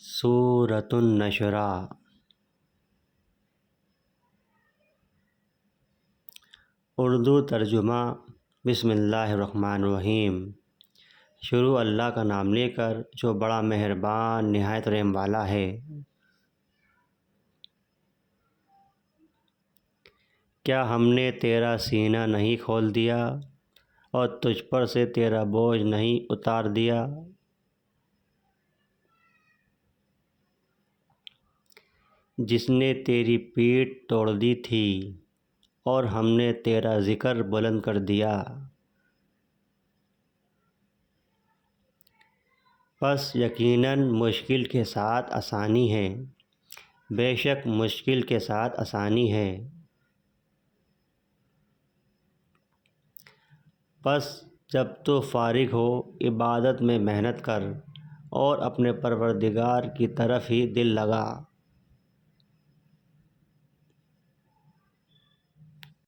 سورۃ النشر۔ اردو ترجمہ۔ بسم اللہ الرحمن الرحیم۔ شروع اللہ کا نام لے کر جو بڑا مہربان نہایت رحم والا ہے۔ کیا ہم نے تیرا سینہ نہیں کھول دیا اور تجھ پر سے تیرا بوجھ نہیں اتار دیا؟ جس نے تیری پیٹھ توڑ دی تھی اور ہم نے تیرا ذکر بلند کر دیا۔ پس یقیناً مشکل کے ساتھ آسانی ہے، بے شک مشکل کے ساتھ آسانی ہے۔ پس جب تو فارغ ہو عبادت میں محنت کر اور اپنے پروردگار کی طرف ہی دل لگا۔